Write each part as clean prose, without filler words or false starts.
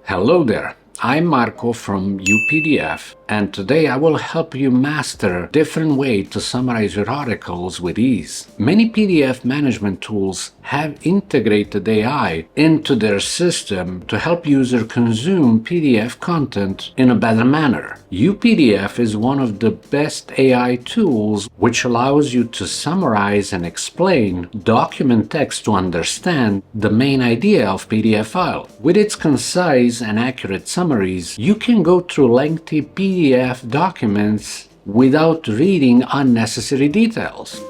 Hello there, I'm Marco from UPDF, and today I will help you master different ways to summarize your articles with ease. Many PDF management tools have integrated AI into their system to help users consume PDF content in a better manner. UPDF is one of the best AI tools which allows you to summarize and explain document text to understand the main idea of PDF file. With its concise and accurate summaries, you can go through lengthy PDF documents without reading unnecessary details.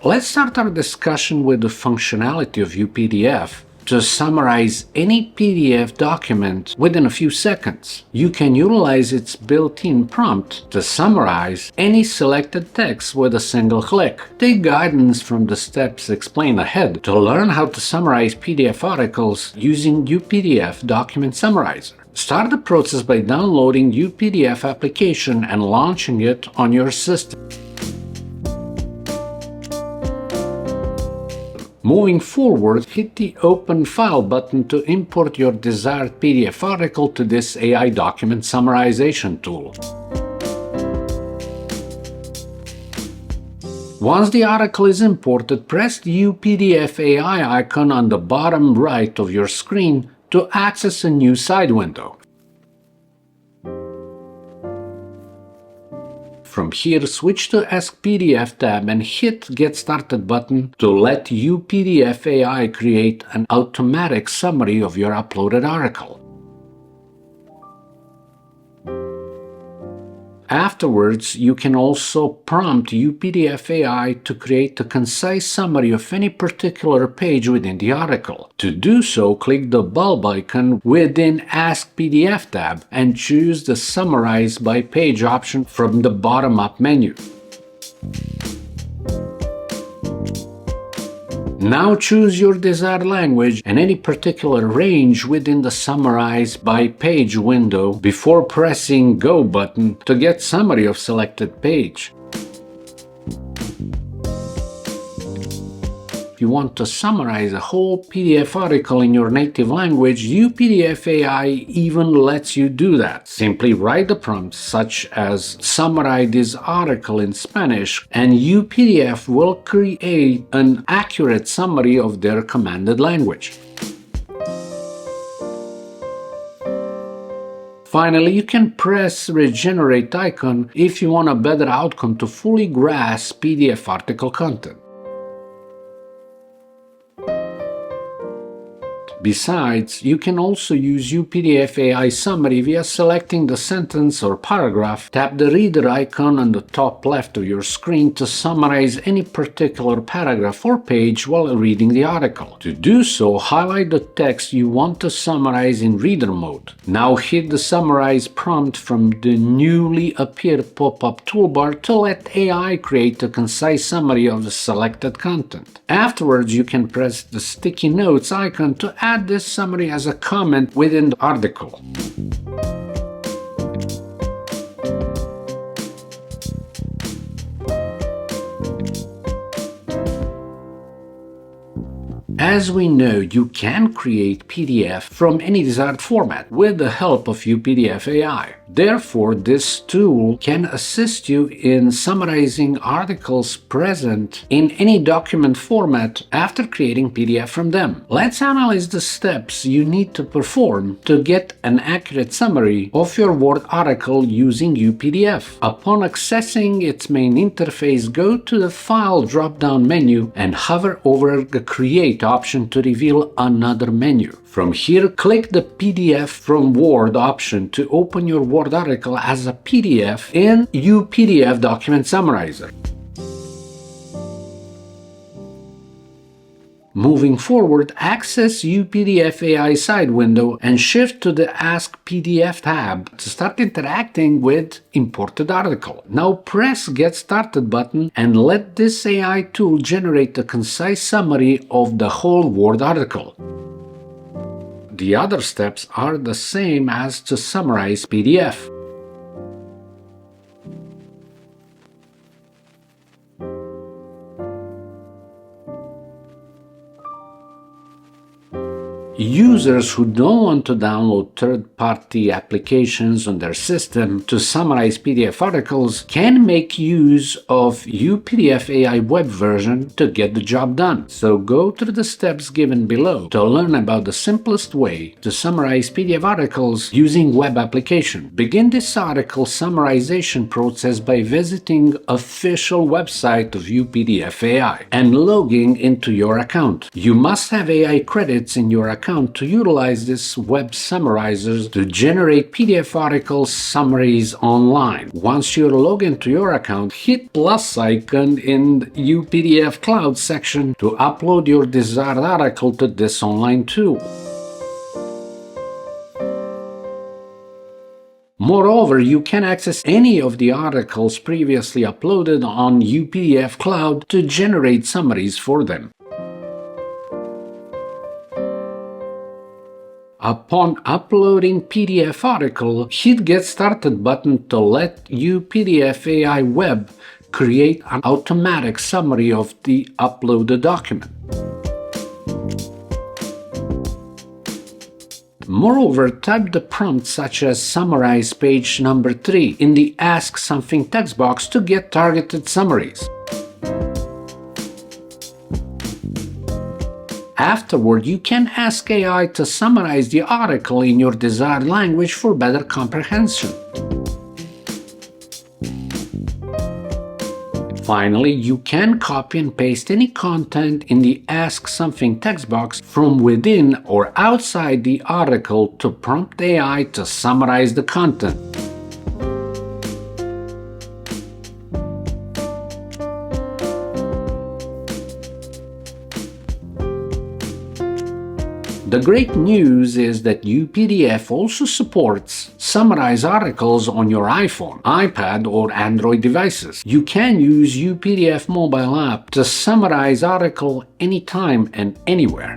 Let's start our discussion with the functionality of UPDF to summarize any PDF document within a few seconds. You can utilize its built-in prompt to summarize any selected text with a single click. Take guidance from the steps explained ahead to learn how to summarize PDF articles using UPDF Document Summarizer. Start the process by downloading UPDF application and launching it on your system. Moving forward, hit the Open File button to import your desired PDF article to this AI document summarization tool. Once the article is imported, press the UPDF AI icon on the bottom right of your screen to access a new side window. From here, switch to Ask PDF tab and hit Get Started button to let UPDF AI create an automatic summary of your uploaded article. Afterwards, you can also prompt UPDF AI to create a concise summary of any particular page within the article. To do so, click the bulb icon within Ask PDF tab and choose the Summarize by Page option from the bottom-up menu. Now choose your desired language and any particular range within the Summarize by Page window before pressing Go button to get summary of selected page. If you want to summarize a whole PDF article in your native language, UPDF AI even lets you do that. Simply write the prompt such as "Summarize this article in Spanish" and UPDF will create an accurate summary of their commanded language. Finally, you can press Regenerate icon if you want a better outcome to fully grasp PDF article content. Besides, you can also use UPDF AI Summary via selecting the sentence or paragraph. Tap the reader icon on the top left of your screen to summarize any particular paragraph or page while reading the article. To do so, highlight the text you want to summarize in reader mode. Now hit the Summarize prompt from the newly appeared pop-up toolbar to let AI create a concise summary of the selected content. Afterwards, you can press the sticky notes icon to add this summary as a comment within the article. As we know, you can create PDF from any desired format with the help of UPDF AI. Therefore, this tool can assist you in summarizing articles present in any document format after creating PDF from them. Let's analyze the steps you need to perform to get an accurate summary of your Word article using UPDF. Upon accessing its main interface, go to the File drop-down menu and hover over the Create option to reveal another menu. From here, click the PDF from Word option to open your Word article as a PDF in UPDF Document Summarizer. Moving forward, access UPDF AI side window and shift to the Ask PDF tab to start interacting with imported article. Now press Get Started button and let this AI tool generate a concise summary of the whole Word article. The other steps are the same as to summarize PDF. Users who don't want to download third-party applications on their system to summarize PDF articles can make use of UPDF AI web version to get the job done. So go through the steps given below to learn about the simplest way to summarize PDF articles using web application. Begin this article summarization process by visiting official website of UPDF AI and logging into your account. You must have AI credits in your account to utilize this web summarizers to generate PDF article summaries online. Once you're logged into your account, hit plus icon in the UPDF Cloud section to upload your desired article to this online tool. Moreover, you can access any of the articles previously uploaded on UPDF Cloud to generate summaries for them. Upon uploading PDF article, hit Get Started button to let UPDF AI Web create an automatic summary of the uploaded document. Moreover, type the prompt such as summarize page number 3 in the Ask Something text box to get targeted summaries. Afterward, you can ask AI to summarize the article in your desired language for better comprehension. Finally, you can copy and paste any content in the Ask Something text box from within or outside the article to prompt AI to summarize the content. The great news is that UPDF also supports summarize articles on your iPhone, iPad, or Android devices. You can use UPDF mobile app to summarize article anytime and anywhere.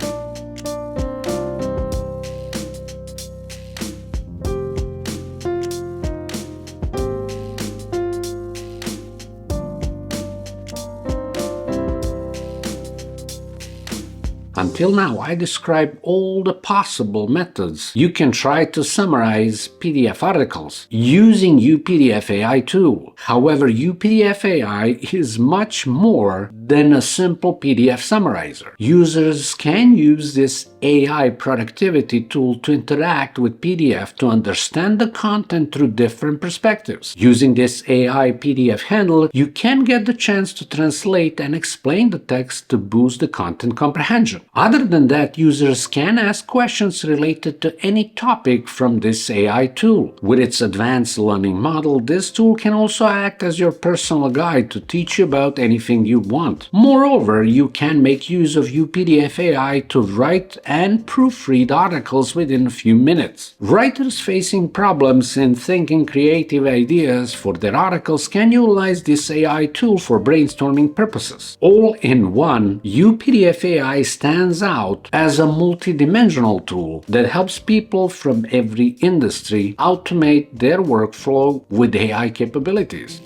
Until now, I described all the possible methods you can try to summarize PDF articles using UPDF AI tool. However, UPDF AI is much more than a simple PDF summarizer. Users can use this AI productivity tool to interact with PDF to understand the content through different perspectives. Using this AI PDF handler, you can get the chance to translate and explain the text to boost the content comprehension. Other than that, users can ask questions related to any topic from this AI tool. With its advanced learning model, this tool can also act as your personal guide to teach you about anything you want. Moreover, you can make use of UPDF AI to write and proofread articles within a few minutes. Writers facing problems in thinking creative ideas for their articles can utilize this AI tool for brainstorming purposes. All in one, UPDF AI stands out as a multidimensional tool that helps people from every industry automate their workflow with AI capabilities.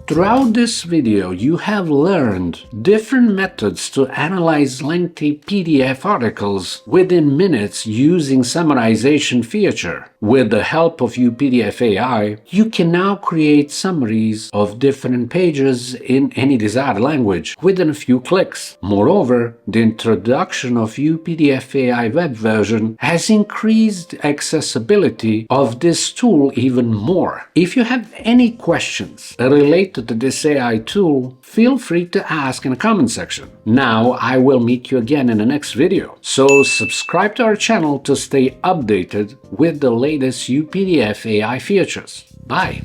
Throughout this video, you have learned different methods to analyze lengthy PDF articles within minutes using summarization feature. With the help of UPDF AI, you can now create summaries of different pages in any desired language within a few clicks. Moreover, the introduction of UPDF AI web version has increased accessibility of this tool even more. If you have any questions related to this AI tool, feel free to ask in the comment section. Now I will meet you again in the next video. So subscribe to our channel to stay updated with the latest UPDF AI features. Bye!